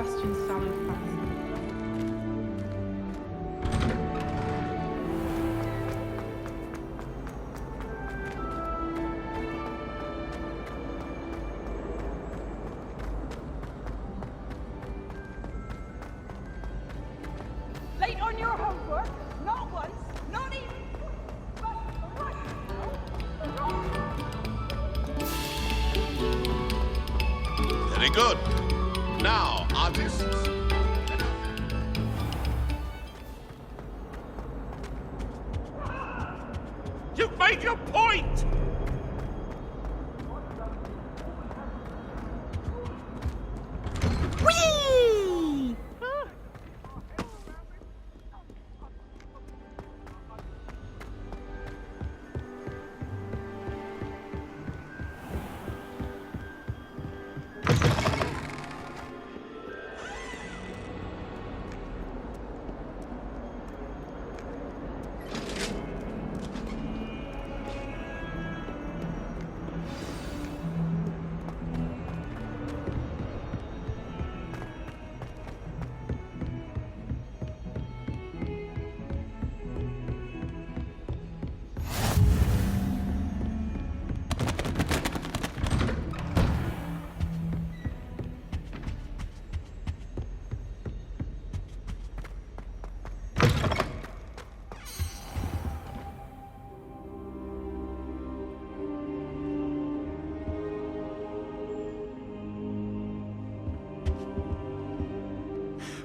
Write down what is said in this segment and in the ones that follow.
Sebastian zusammenfassen. Late on your homework? Not once, not even Very good. Now, artists. You've made your point! Whee!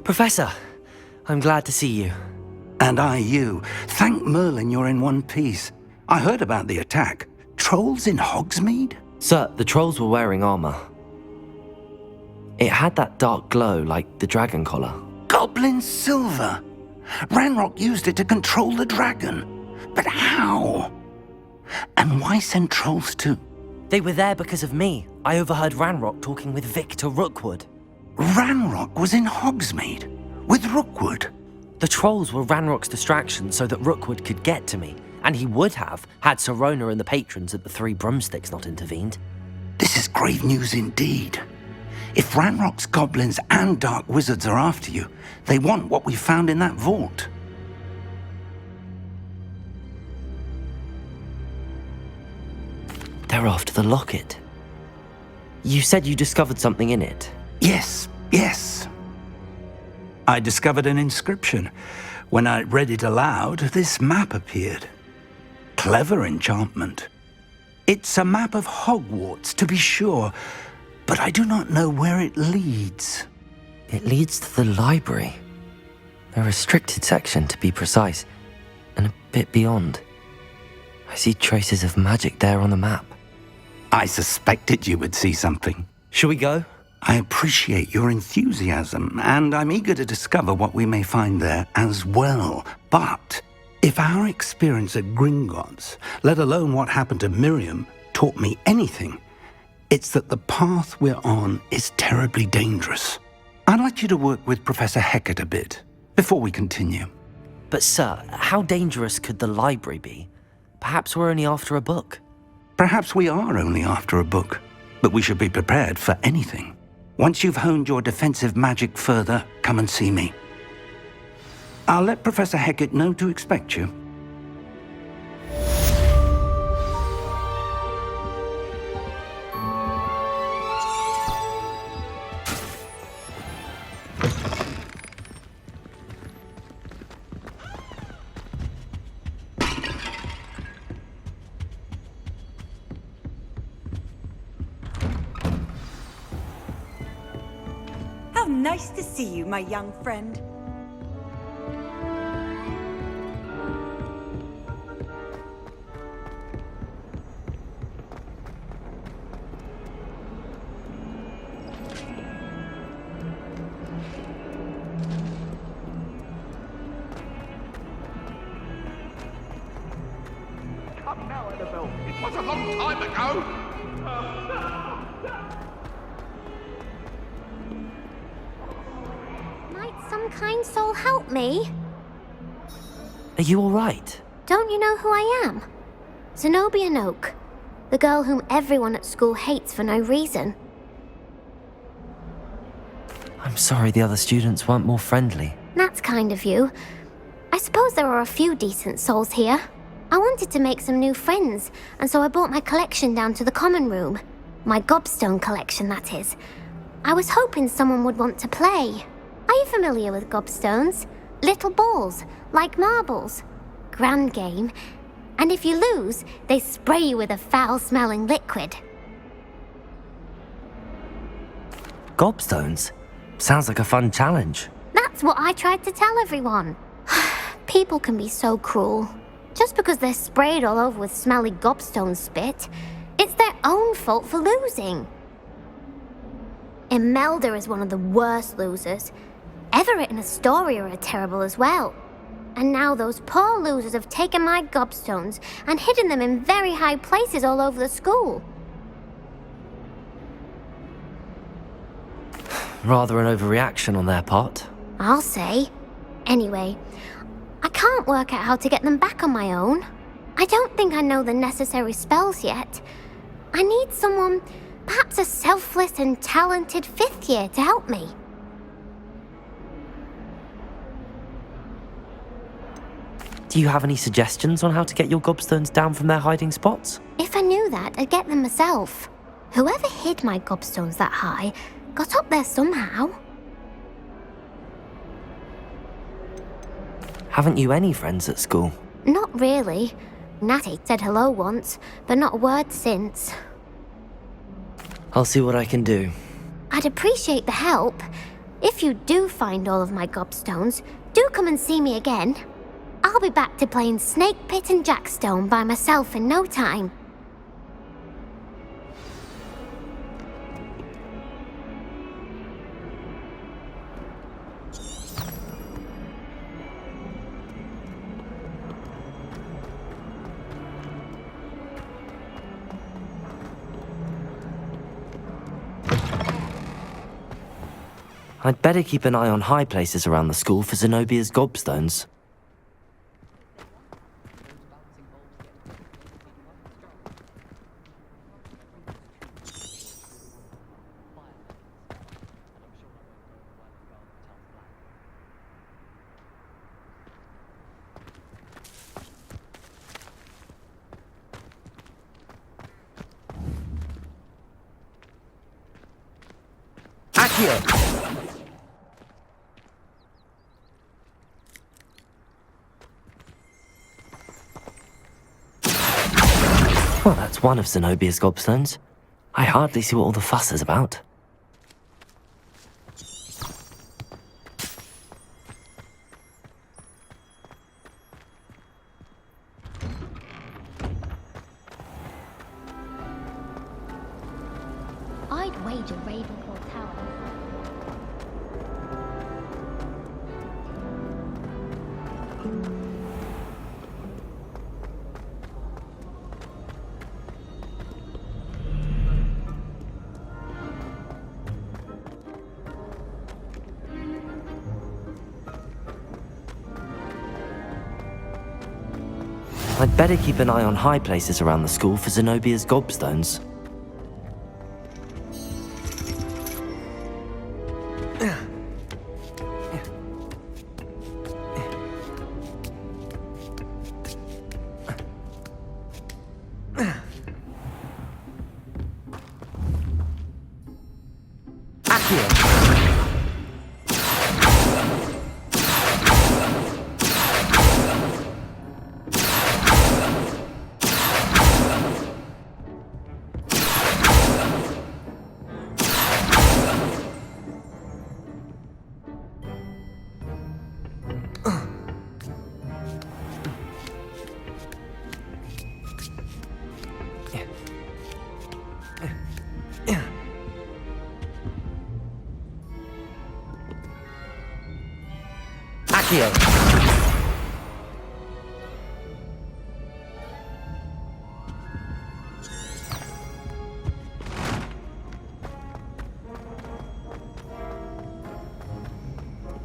Professor, I'm glad to see you. And I you. Thank Merlin you're in one piece. I heard about the attack. Trolls in Hogsmeade? Sir, the trolls were wearing armor. It had that dark glow like the dragon collar. Goblin silver! Ranrock used it to control the dragon. But how? And why send trolls too? They were there because of me. I overheard Ranrock talking with Victor Rookwood. Ranrock was in Hogsmeade? With Rookwood? The trolls were Ranrock's distraction so that Rookwood could get to me. And he would have, had Sirona and the patrons at the Three Broomsticks not intervened. This is grave news indeed. If Ranrock's goblins and dark wizards are after you, they want what we found in that vault. They're after the locket. You said you discovered something in it. Yes. I discovered an inscription. When I read it aloud, this map appeared. Clever enchantment. It's a map of Hogwarts, to be sure, but I do not know where it leads. It leads to the library. A restricted section, to be precise, and a bit beyond. I see traces of magic there on the map. I suspected you would see something. Shall we go? I appreciate your enthusiasm, and I'm eager to discover what we may find there as well. But if our experience at Gringotts, let alone what happened to Miriam, taught me anything, it's that the path we're on is terribly dangerous. I'd like you to work with Professor Hecat a bit before we continue. But sir, how dangerous could the library be? Perhaps we're only after a book. Perhaps we are only after a book, but we should be prepared for anything. Once you've honed your defensive magic further, come and see me. I'll let Professor Hecat know to expect you. Nice to see you, my young friend. Come now, Annabelle. It was a long time ago. Some kind soul help me? Are you all right? Don't you know who I am? Zenobia Noak, the girl whom everyone at school hates for no reason. I'm I'm sorry the other students weren't more friendly. That's kind of you. I suppose there are a few decent souls here. I wanted to make some new friends, and so I brought my collection down to the common room. My gobstone collection, that is. I was hoping someone would want to play. Are you familiar with gobstones? Little balls, like marbles. Grand game. And if you lose, they spray you with a foul-smelling liquid. Gobstones? Sounds like a fun challenge. That's what I tried to tell everyone. People can be so cruel. Just because they're sprayed all over with smelly gobstone spit, it's their own fault for losing. Imelda is one of the worst losers. Everett and Astoria are terrible as well. And now those poor losers have taken my gobstones and hidden them in very high places all over the school. Rather an overreaction on their part. I'll say. Anyway, I can't work out how to get them back on my own. I don't think I know the necessary spells yet. I need someone, perhaps a selfless and talented 5th year to help me. Do you have any suggestions on how to get your gobstones down from their hiding spots? If I knew that, I'd get them myself. Whoever hid my gobstones that high got up there somehow. Haven't you any friends at school? Not really. Natty said hello once, but not a word since. I'll see what I can do. I'd appreciate the help. If you do find all of my gobstones, do come and see me again. I'll be back to playing Snake Pit and Jackstone by myself in no time. I'd better keep an eye on high places around the school for Zenobia's gobstones. Well, that's one of Zenobia's gobstones. I hardly see what all the fuss is about. I'd wager Ravenclaw Tower. I'd better keep an eye on high places around the school for Zenobia's gobstones.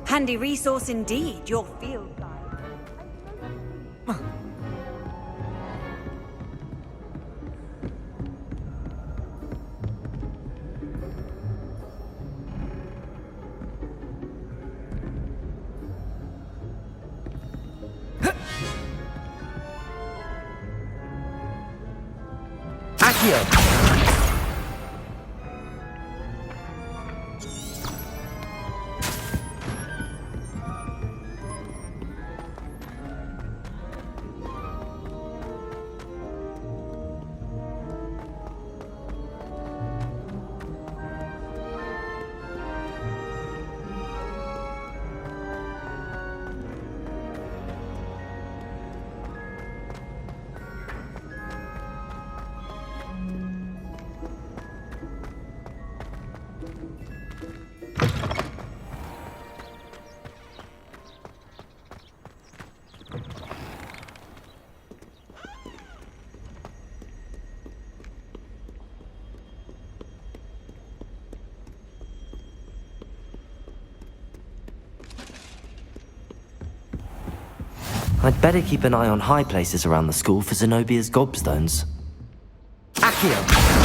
Handy resource indeed, your field guide. Accio! I'd better keep an eye on high places around the school for Zenobia's gobstones. Accio!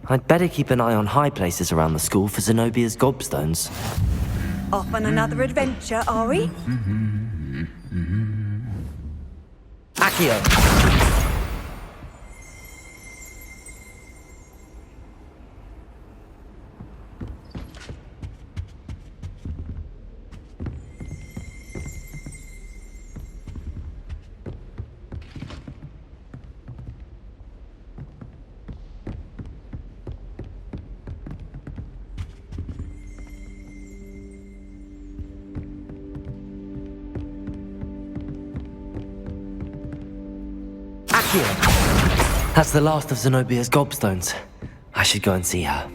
I'd better keep an eye on high places around the school for Zenobia's gobstones. Off on another adventure, are we? Accio! That's the last of Zenobia's gobstones. I should go and see her.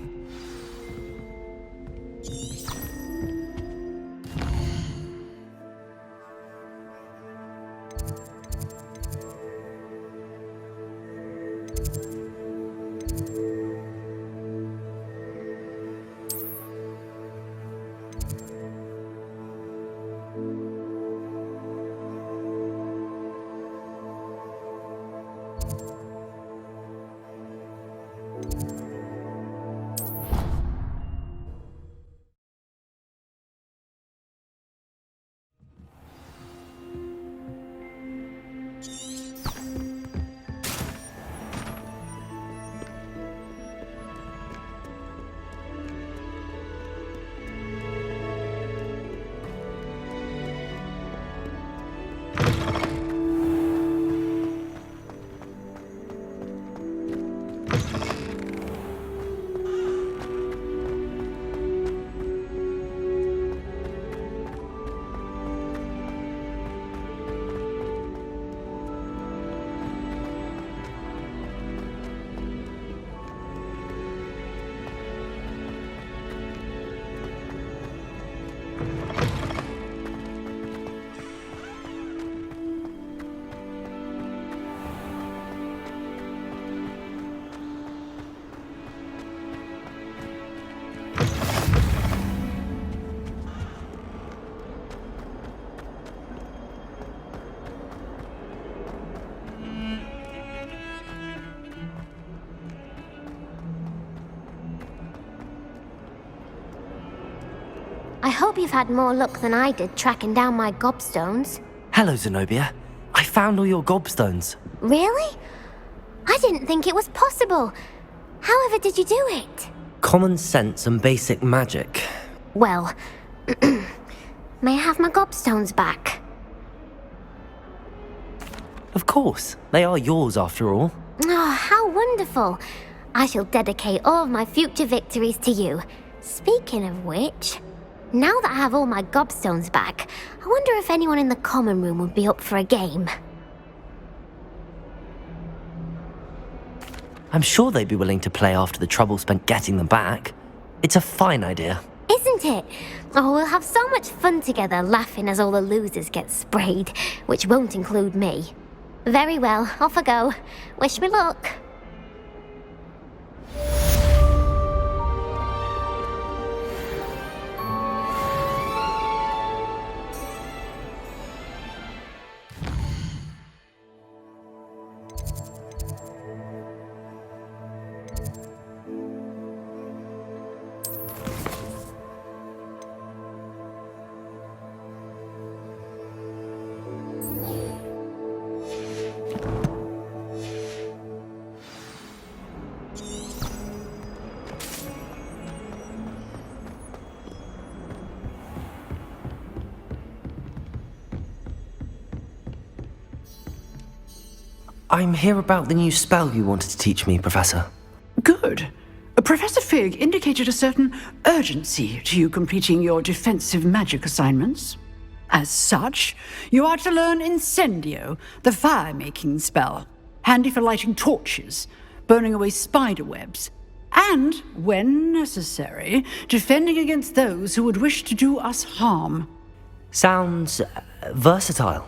I hope you've had more luck than I did tracking down my gobstones. Hello, Zenobia. I found all your gobstones. Really? I didn't think it was possible. However did you do it? Common sense and basic magic. Well, may I have my gobstones back? Of course, they are yours after all. Oh, how wonderful. I shall dedicate all of my future victories to you. Speaking of which, now that I have all my gobstones back, I wonder if anyone in the common room would be up for a game. I'm sure they'd be willing to play after the trouble spent getting them back. It's a fine idea. Isn't it? Oh, we'll have so much fun together laughing as all the losers get sprayed, which won't include me. Very well, off I go. Wish me luck. I'm here about the new spell you wanted to teach me, Professor. Good. Professor Fig indicated a certain urgency to you completing your defensive magic assignments. As such, you are to learn Incendio, the fire-making spell, handy for lighting torches, burning away spider webs, and, when necessary, defending against those who would wish to do us harm. Sounds versatile.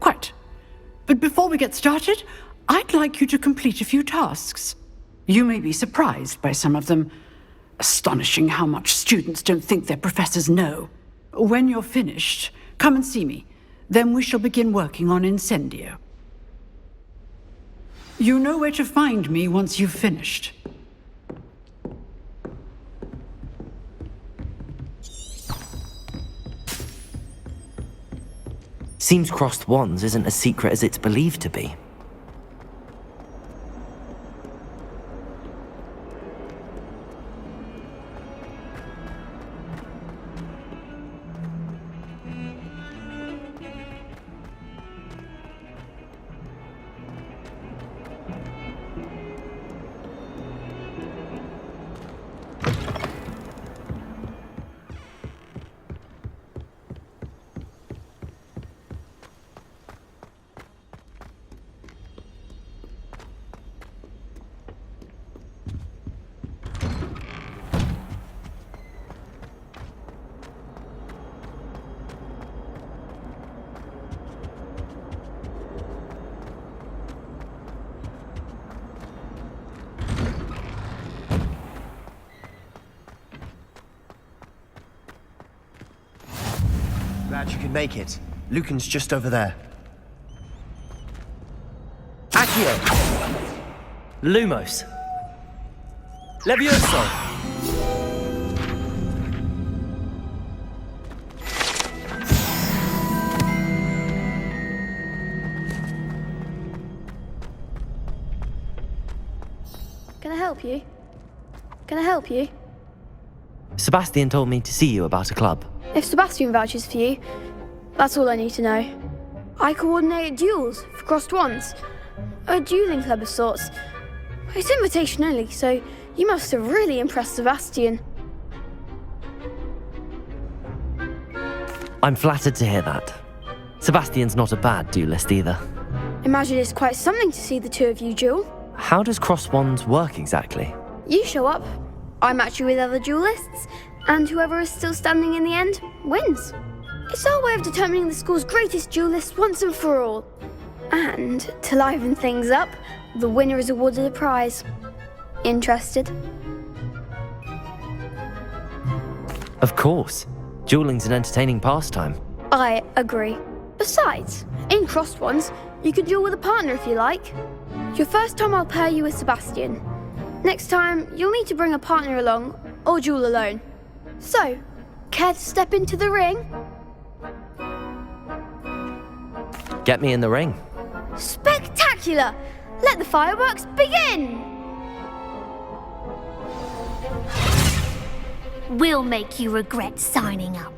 Quite. But before we get started, I'd like you to complete a few tasks. You may be surprised by some of them. Astonishing how much students don't think their professors know. When you're finished, come and see me. Then we shall begin working on Incendio. You know where to find me once you've finished. Seems crossed wands isn't as secret as it's believed to be. Glad you could make it. Lucan's just over there. Accio! Lumos. Levioso. Can I help you? Can I help you? Sebastian told me to see you about a club. If Sebastian vouches for you, that's all I need to know. I coordinate duels for crossed wands. A dueling club of sorts. It's invitation only, so you must have really impressed Sebastian. I'm flattered to hear that. Sebastian's not a bad duelist either. Imagine it's quite something to see the two of you duel. How does cross wands work exactly? You show up, I match you with other duelists, and whoever is still standing in the end wins. It's our way of determining the school's greatest duelist once and for all. And, to liven things up, the winner is awarded a prize. Interested? Of course. Dueling's an entertaining pastime. I agree. Besides, in crossed ones, you can duel with a partner if you like. Your first time I'll pair you with Sebastian. Next time, you'll need to bring a partner along, or duel alone. So, care to step into the ring? Get me in the ring. Spectacular! Let the fireworks begin! We'll make you regret signing up.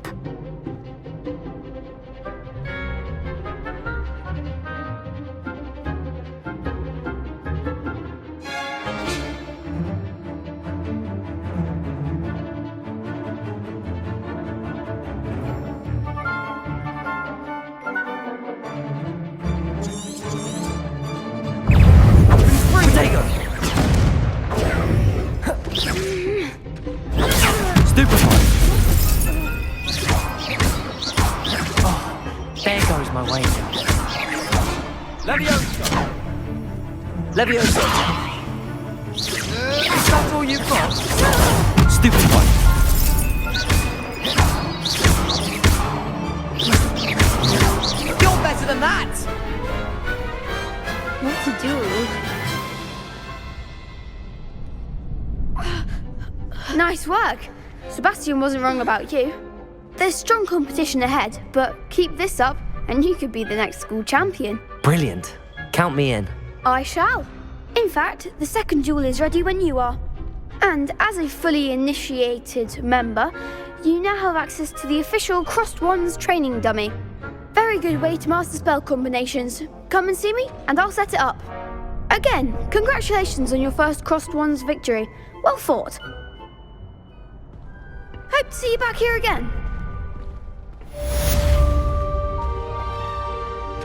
There goes my wager. Leviosa! Leviosa! Is that all you've got? Stupid one. You're better than that! What to do? Nice work. Sebastian wasn't wrong about you. There's strong competition ahead, but keep this up and you could be the next school champion. Brilliant. Count me in. I shall. In fact, the second duel is ready when you are. And as a fully initiated member, you now have access to the official Crossed Wands training dummy. Very good way to master spell combinations. Come and see me and I'll set it up. Again, congratulations on your first Crossed Wands victory. Well fought. Hope to see you back here again.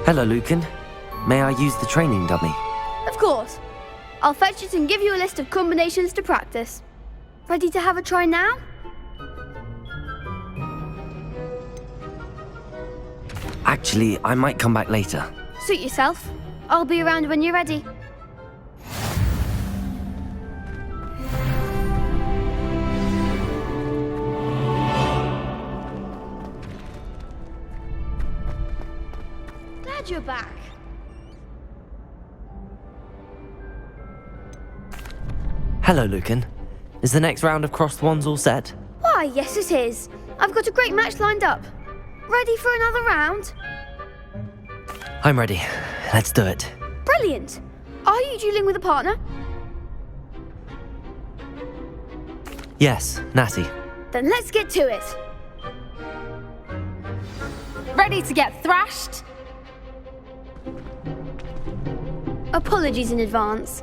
Hello, Lucan. May I use the training dummy? Of course. I'll fetch it and give you a list of combinations to practice. Ready to have a try now? Actually, I might come back later. Suit yourself. I'll be around when you're ready. Glad you're back. Hello, Lucan. Is the next round of Crossed Wands all set? Why, yes it is. I've got a great match lined up. Ready for another round? I'm ready. Let's do it. Brilliant. Are you dueling with a partner? Yes, Natty. Then let's get to it. Ready to get thrashed? Apologies in advance.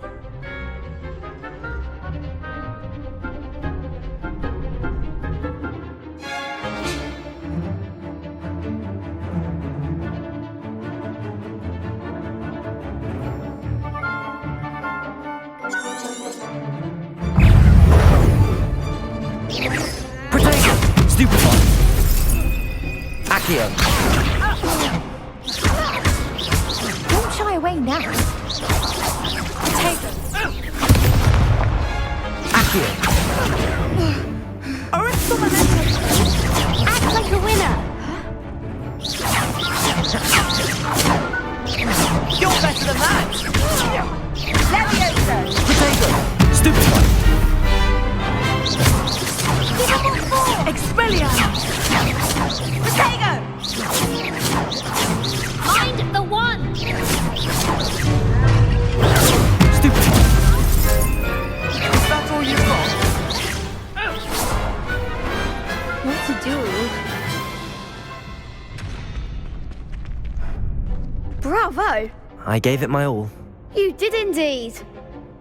Stupid one. Accio. Don't shy away now. Take it. Accio. Act like a winner. You're better than that! Leviosa! Potato. Stupid one. Expelliarmus! Potato! Find the one! Stupid one. Is that all you've got? What to do? Bravo! I gave it my all. You did indeed.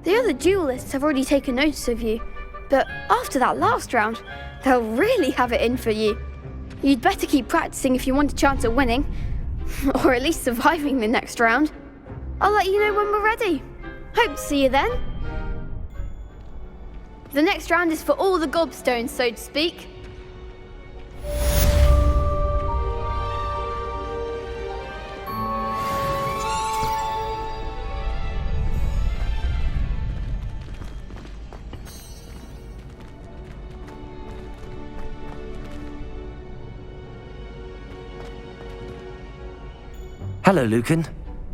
The other duelists have already taken notice of you, but after that last round, they'll really have it in for you. You'd better keep practicing if you want a chance at winning, or at least surviving the next round. I'll let you know when we're ready. Hope to see you then. The next round is for all the gobstones, so to speak. Hello, Lucan.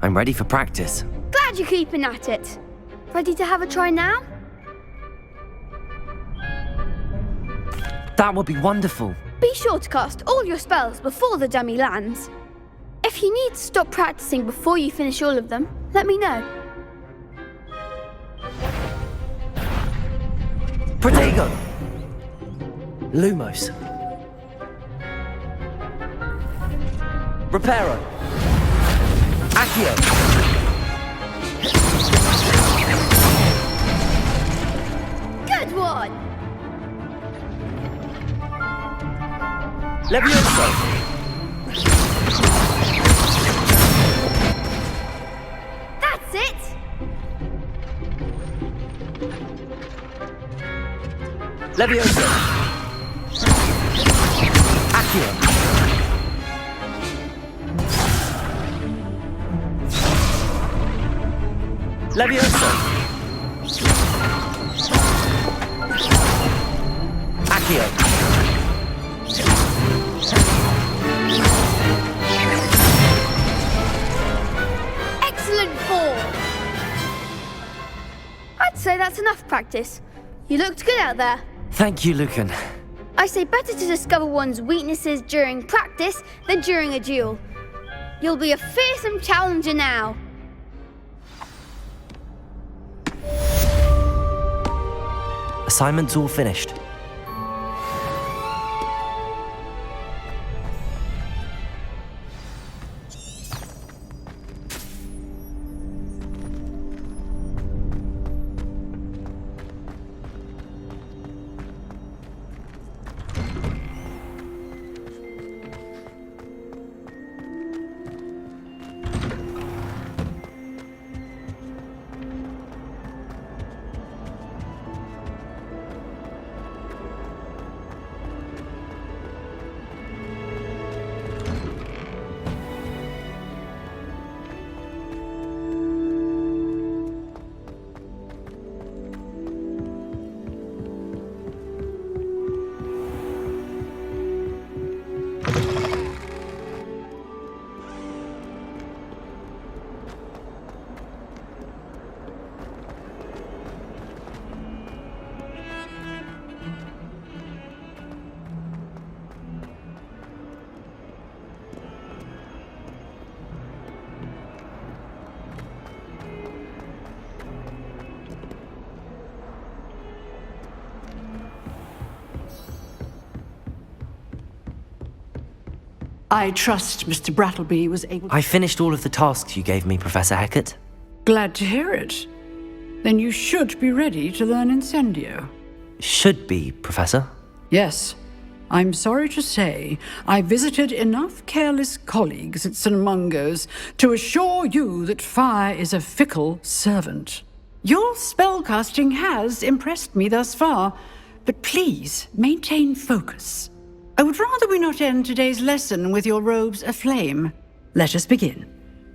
I'm ready for practice. Glad you're keeping at it. Ready to have a try now? That would be wonderful. Be sure to cast all your spells before the dummy lands. If you need to stop practicing before you finish all of them, let me know. Protego. Lumos. Reparo. Accio. Good one! Leviosa! That's it! Leviosa! Accio. Levioso! Accio! Excellent form! I'd say that's enough practice. You looked good out there. Thank you, Lucan. I say better to discover one's weaknesses during practice than during a duel. You'll be a fearsome challenger now. Assignment's all finished. I trust Mr. Brattleby was able to... I finished all of the tasks you gave me, Professor Hecat. Glad to hear it. Then you should be ready to learn Incendio. Should be, Professor. Yes. I'm sorry to say, I visited enough careless colleagues at St. Mungo's to assure you that fire is a fickle servant. Your spellcasting has impressed me thus far, but please maintain focus. I would rather we not end today's lesson with your robes aflame. Let us begin.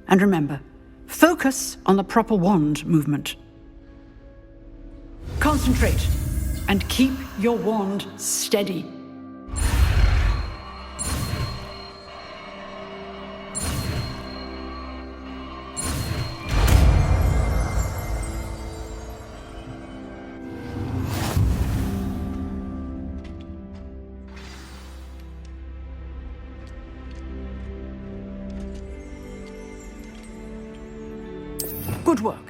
And remember, focus on the proper wand movement. Concentrate and keep your wand steady. Good work.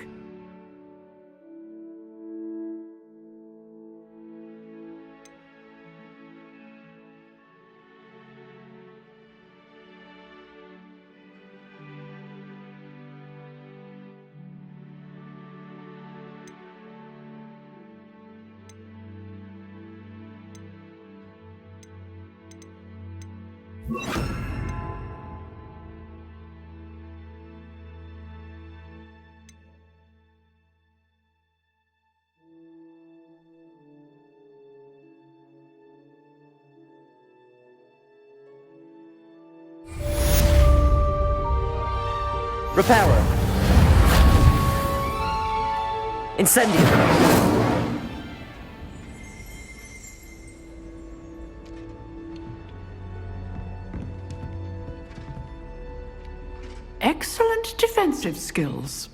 Reparo. Incendio. Excellent defensive skills.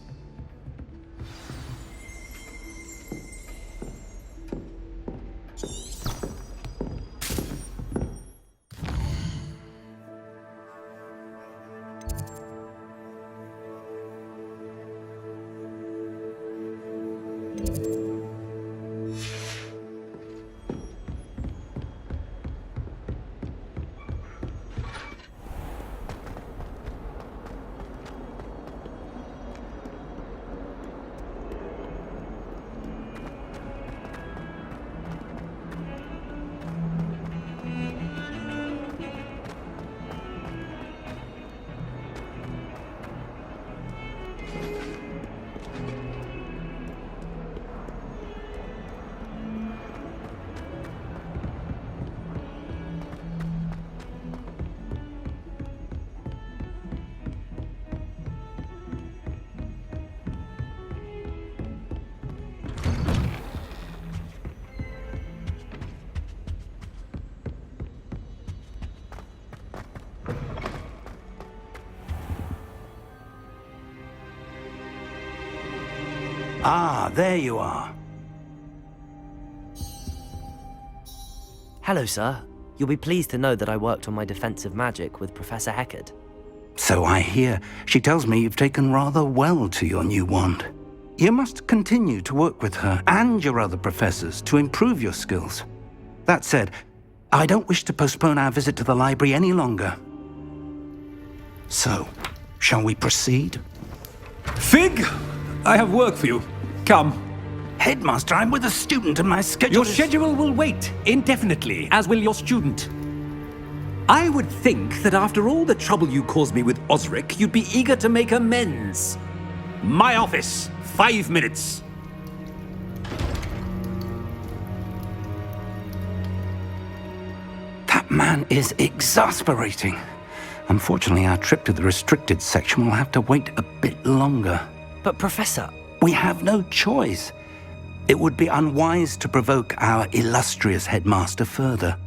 Ah, there you are. Hello, sir. You'll be pleased to know that I worked on my defensive magic with Professor Heckard. So I hear. She tells me you've taken rather well to your new wand. You must continue to work with her and your other professors to improve your skills. That said, I don't wish to postpone our visit to the library any longer. So, shall we proceed? Fig! I have work for you. Come. Headmaster, I'm with a student and my schedule Your schedule will wait indefinitely, as will your student. I would think that after all the trouble you caused me with Osric, you'd be eager to make amends. My office, 5 minutes. That man is exasperating. Unfortunately, our trip to the restricted section will have to wait a bit longer. But Professor... We have no choice. It would be unwise to provoke our illustrious headmaster further.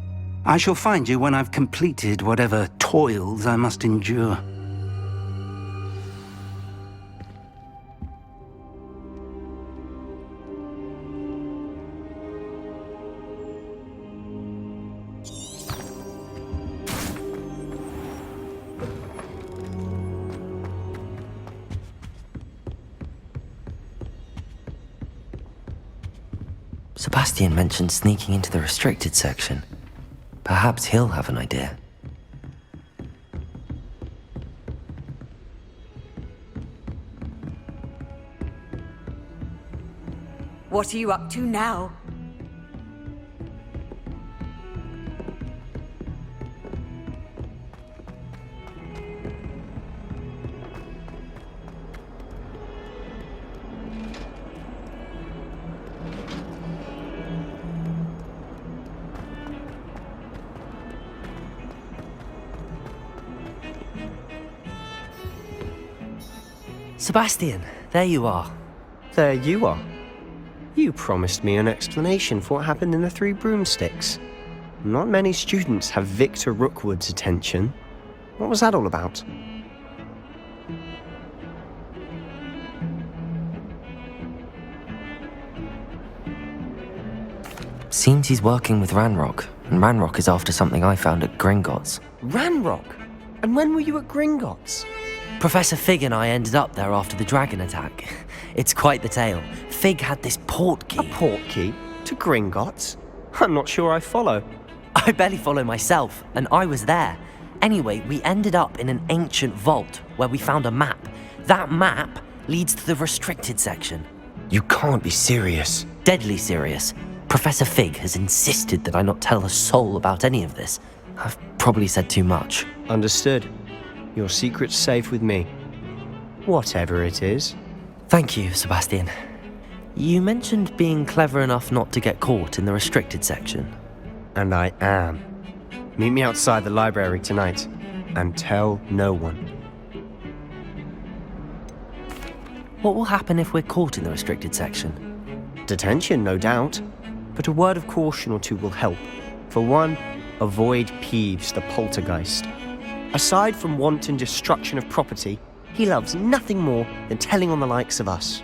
I shall find you when I've completed whatever toils I must endure. Sebastian mentioned sneaking into the restricted section. Perhaps he'll have an idea. What are you up to now? Sebastian, there you are. There you are. You promised me an explanation for what happened in the Three Broomsticks. Not many students have Victor Rookwood's attention. What was that all about? Seems he's working with Ranrock, and Ranrock is after something I found at Gringotts. Ranrock? And when were you at Gringotts? Professor Fig and I ended up there after the dragon attack. It's quite the tale. Fig had this portkey. A portkey? To Gringotts? I'm not sure I follow. I barely follow myself, and I was there. Anyway, we ended up in an ancient vault where we found a map. That map leads to the restricted section. You can't be serious. Deadly serious. Professor Fig has insisted that I not tell a soul about any of this. I've probably said too much. Understood. Your secret's safe with me. Whatever it is. Thank you, Sebastian. You mentioned being clever enough not to get caught in the restricted section. And I am. Meet me outside the library tonight, and tell no one. What will happen if we're caught in the restricted section? Detention, no doubt. But a word of caution or two will help. For one, avoid Peeves the poltergeist. Aside from wanton destruction of property, he loves nothing more than telling on the likes of us.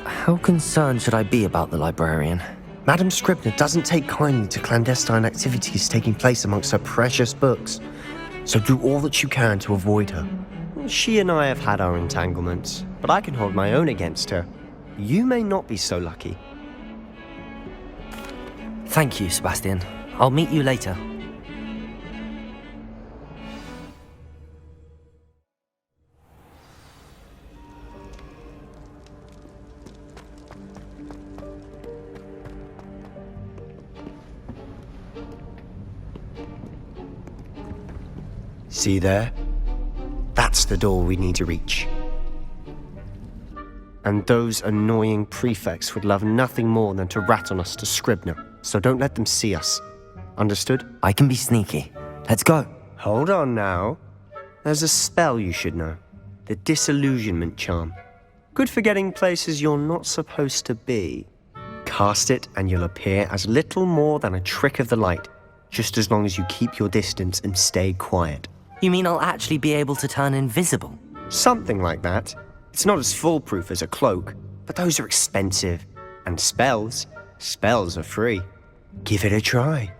How concerned should I be about the librarian? Madam Scribner doesn't take kindly to clandestine activities taking place amongst her precious books, so do all that you can to avoid her. She and I have had our entanglements, but I can hold my own against her. You may not be so lucky. Thank you, Sebastian. I'll meet you later. See there? That's the door we need to reach. And those annoying prefects would love nothing more than to rat on us to Scribner, so don't let them see us. Understood? I can be sneaky. Let's go. Hold on now. There's a spell you should know. The Disillusionment Charm. Good for getting places you're not supposed to be. Cast it and you'll appear as little more than a trick of the light, just as long as you keep your distance and stay quiet. You mean I'll actually be able to turn invisible? Something like that. It's not as foolproof as a cloak, but those are expensive. And spells are free. Give it a try.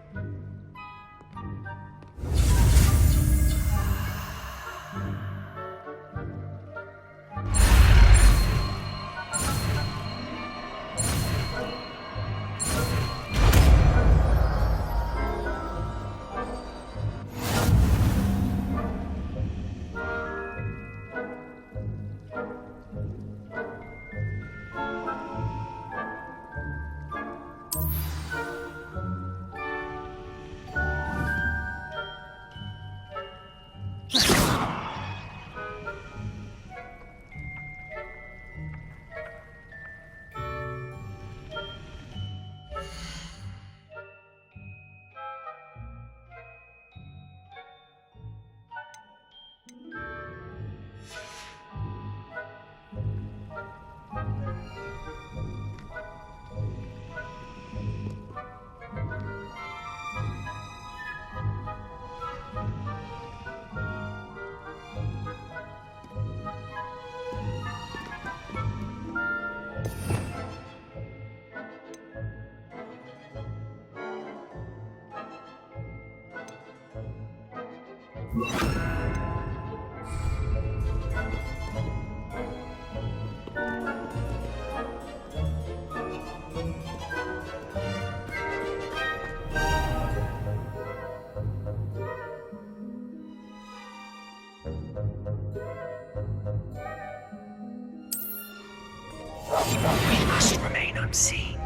We must remain unseen.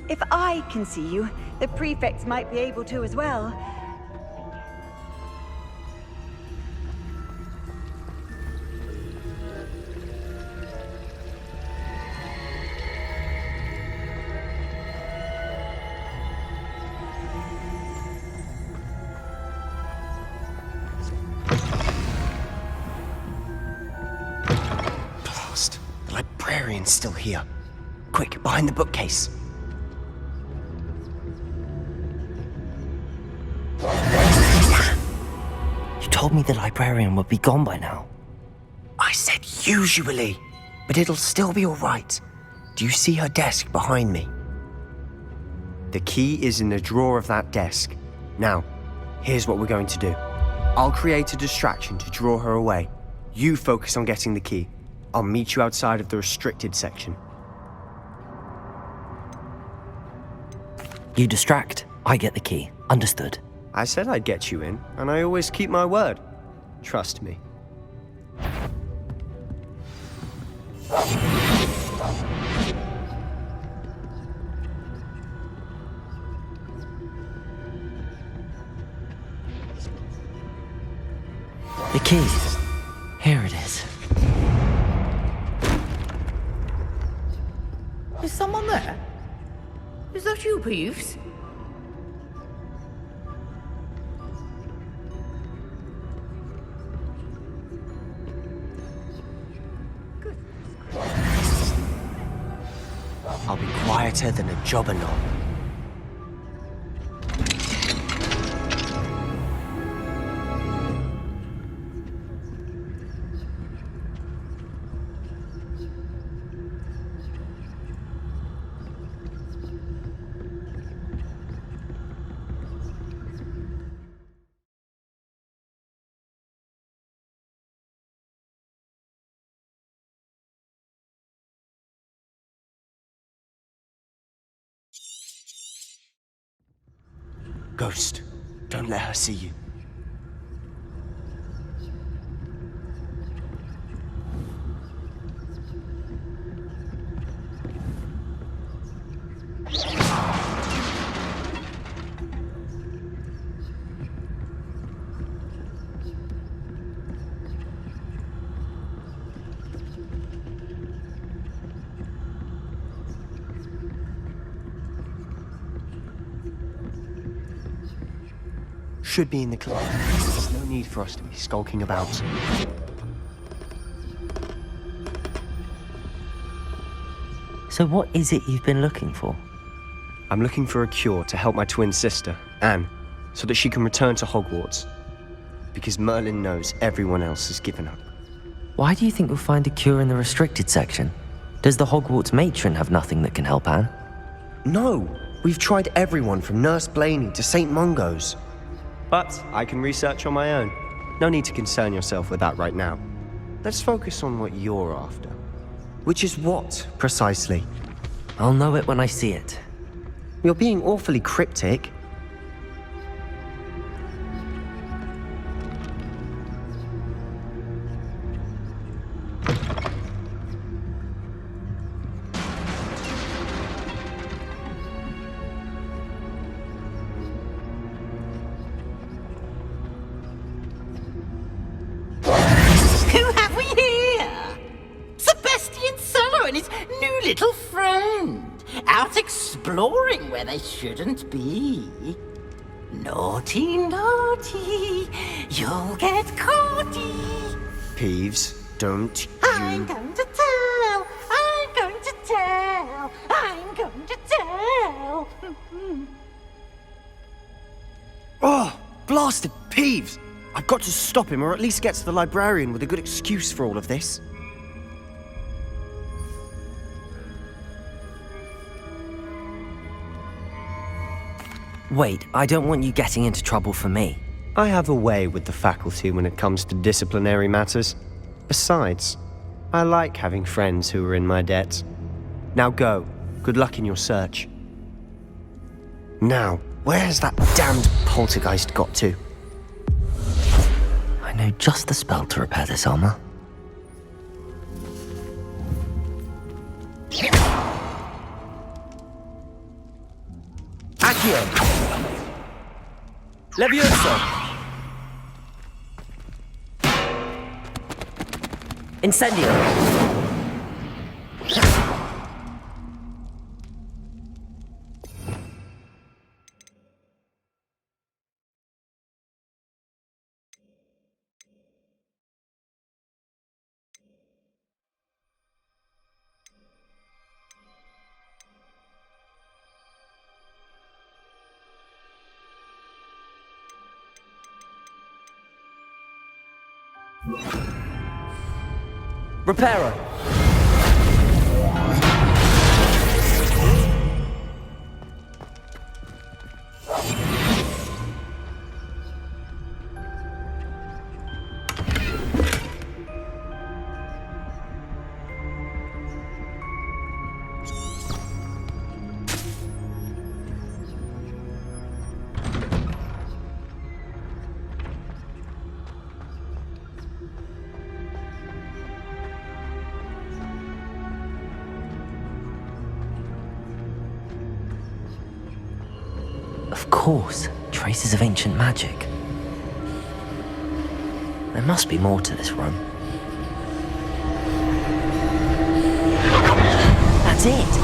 If I can see you, the prefects might be able to as well. Blast! The librarian's still here. Quick, behind the bookcase. You told me the librarian would be gone by now. I said usually, but it'll still be all right. Do you see her desk behind me? The key is in the drawer of that desk. Now, here's what we're going to do. I'll create a distraction to draw her away. You focus on getting the key. I'll meet you outside of the restricted section. You distract, I get the key. Understood. I said I'd get you in, and I always keep my word. Trust me. The key. Here it is. Is someone there? Is that you, Peeves? I'll be quieter than a jobberknoll. Ghost, don't let her see you. Should be in the club. There's no need for us to be skulking about. So what is it you've been looking for? I'm looking for a cure to help my twin sister, Anne, so that she can return to Hogwarts. Because Merlin knows everyone else has given up. Why do you think we'll find a cure in the restricted section? Does the Hogwarts matron have nothing that can help Anne? No, we've tried everyone from Nurse Blaney to St. Mungo's. But I can research on my own. No need to concern yourself with that right now. Let's focus on what you're after. Which is what, precisely? I'll know it when I see it. You're being awfully cryptic. Who have we here? Sebastian Solo and his new little friend. Out exploring where they shouldn't be. Naughty, naughty, you'll get caughty. Peeves, don't I'm going to tell, I'm going to tell, I'm going to tell. Oh, blasted Peeves! I've got to stop him, or at least get to the librarian with a good excuse for all of this. Wait, I don't want you getting into trouble for me. I have a way with the faculty when it comes to disciplinary matters. Besides, I like having friends who are in my debt. Now go. Good luck in your search. Now, where's that damned poltergeist got to? I know just the spell to repair this armor. Accio! Levioso! Incendio! Reparo! Of course, traces of ancient magic. There must be more to this room. That's it!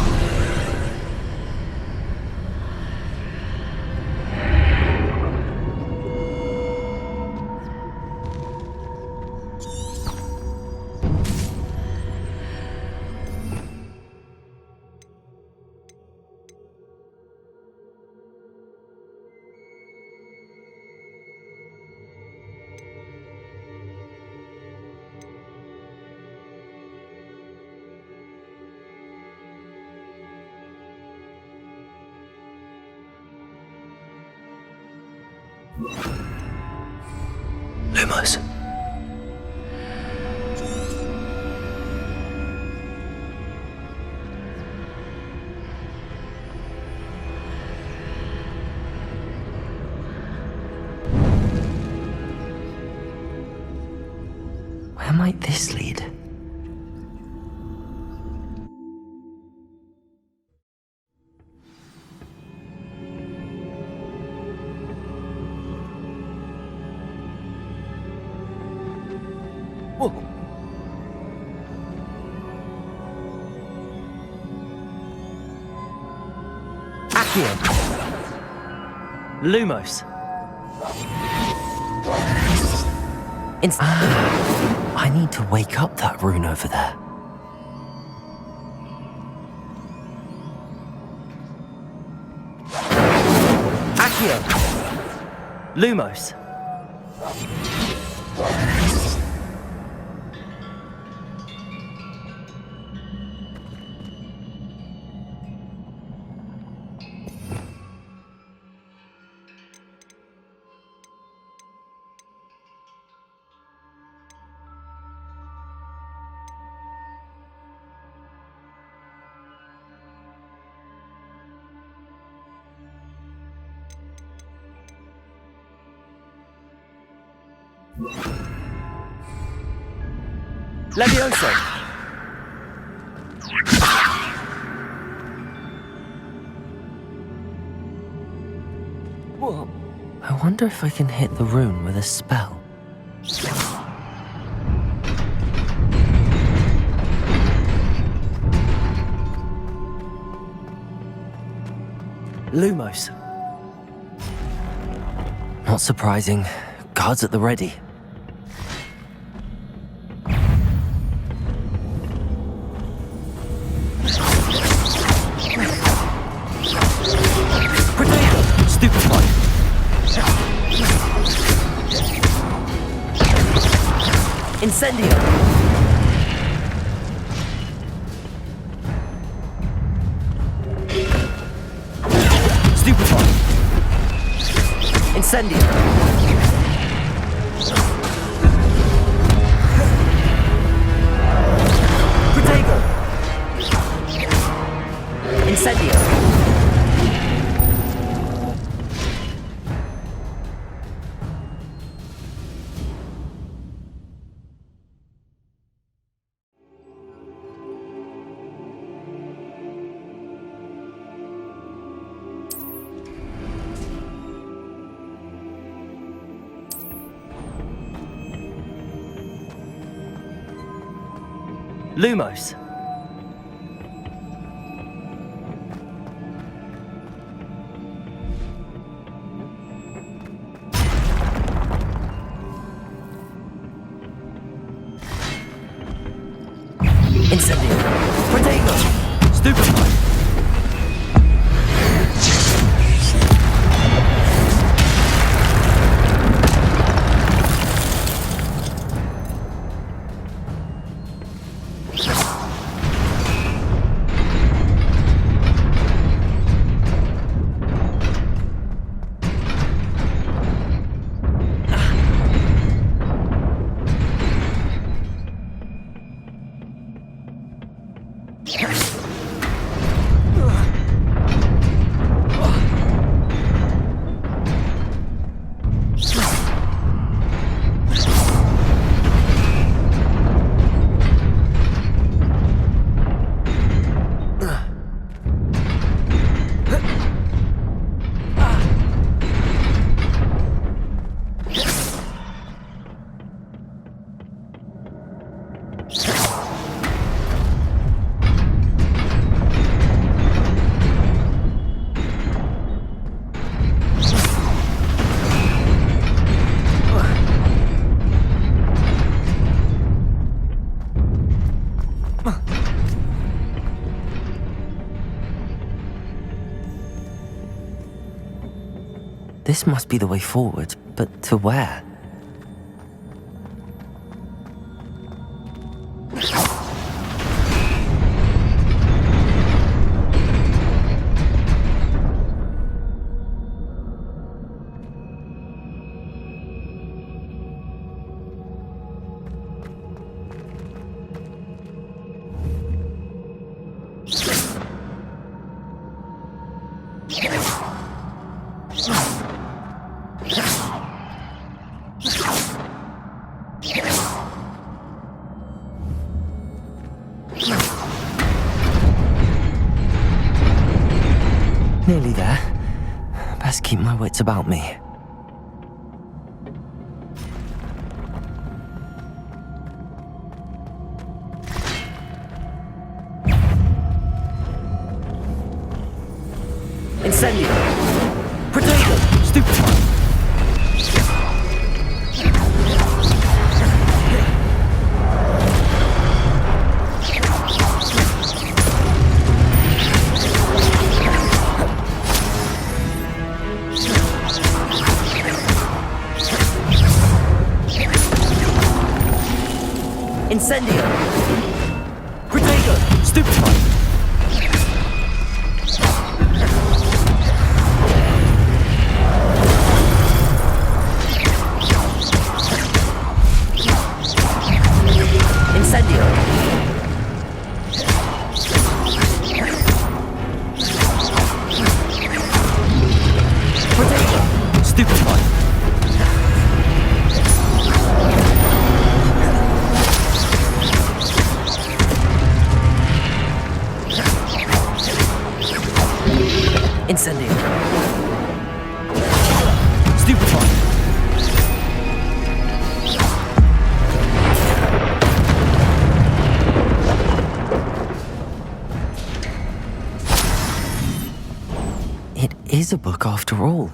Lumos. Where might this lead? Whoa. Accio. Lumos. I need to wake up that rune over there. Accio. Lumos. Levioso! Whoa. I wonder if I can hit the rune with a spell. Lumos. Not surprising. Guards at the ready. Potato! Stupefy! Incendio! Stupefy! Incendio! Protego! Incendio! Lumos. Incendio. Protego. Stupefy. This must be the way forward, but to where? Nearly there. Best keep my wits about me. Incendio! Protego! Stupefy! Incendio! Protego! Stupefy! Incendio! Protego! Stupefy! is a book after all.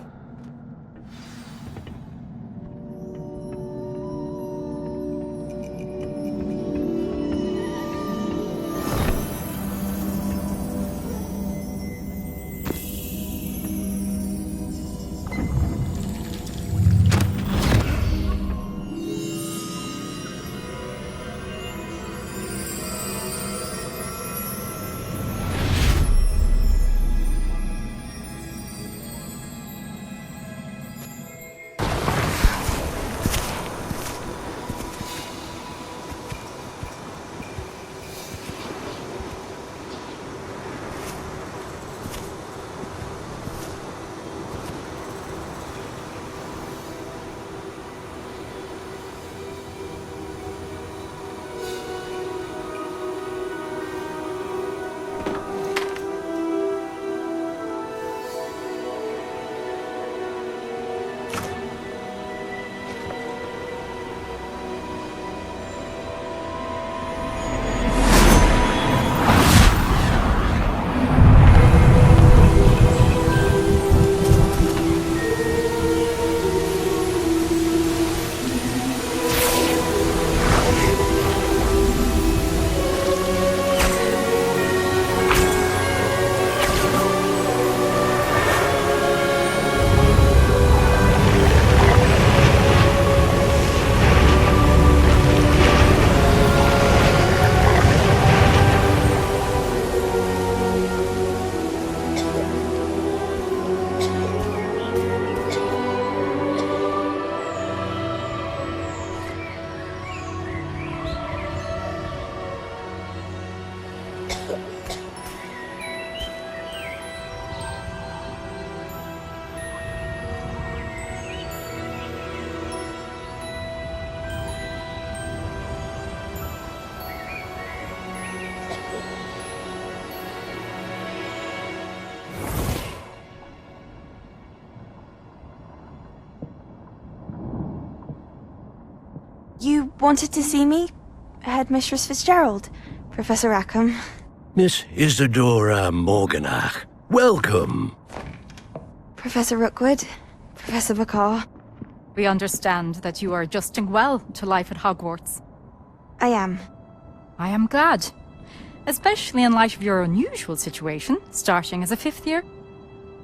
You wanted to see me? Headmistress Fitzgerald, Professor Rackham. Miss Isadora Morganach, welcome. Professor Rookwood, Professor Bakar. We understand that you are adjusting well to life at Hogwarts. I am. I am glad. Especially in light of your unusual situation, starting as a 5th year.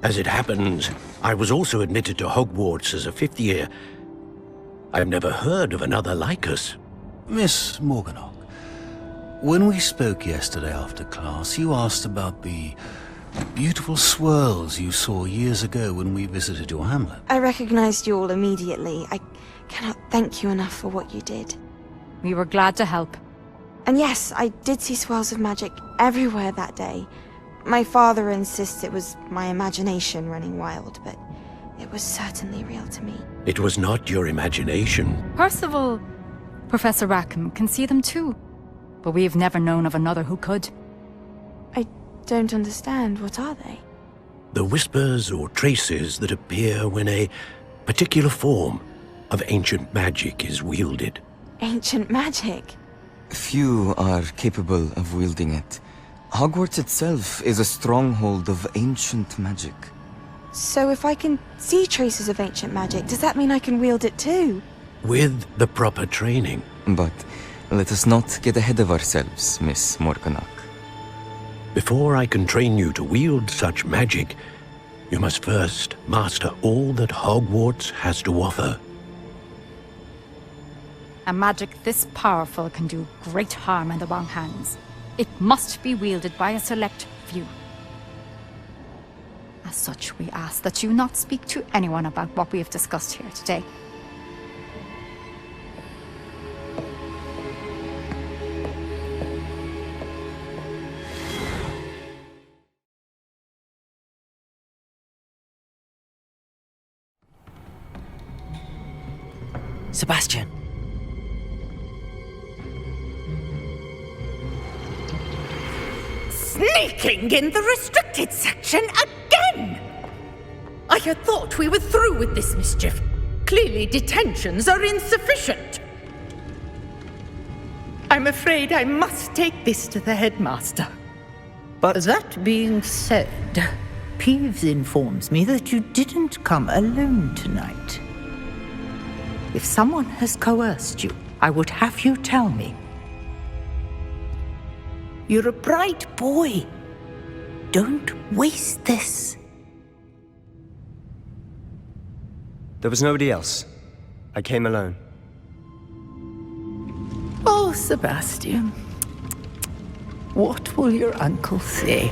As it happens, I was also admitted to Hogwarts as a 5th year. I've never heard of another like us. Miss Morganach, when we spoke yesterday after class, you asked about the beautiful swirls you saw years ago when we visited your hamlet. I recognized you all immediately. I cannot thank you enough for what you did. We were glad to help. And yes, I did see swirls of magic everywhere that day. My father insists it was my imagination running wild, but it was certainly real to me. It was not your imagination. Percival, Professor Rackham can see them too. But we've never known of another who could. I don't understand. What are they? The whispers or traces that appear when a particular form of ancient magic is wielded. Ancient magic? Few are capable of wielding it. Hogwarts itself is a stronghold of ancient magic. So if I can see traces of ancient magic, does that mean I can wield it too? With the proper training. But let us not get ahead of ourselves, Miss Morganach. Before I can train you to wield such magic, you must first master all that Hogwarts has to offer. A magic this powerful can do great harm in the wrong hands. It must be wielded by a select few. As such, we ask that you not speak to anyone about what we have discussed here today. Sebastian. Sneaking in the restricted section again! I had thought we were through with this mischief. Clearly detentions are insufficient. I'm afraid I must take this to the headmaster. But that being said, Peeves informs me that you didn't come alone tonight. If someone has coerced you, I would have you tell me. You're a bright boy. Don't waste this. There was nobody else. I came alone. Oh, Sebastian. What will your uncle say?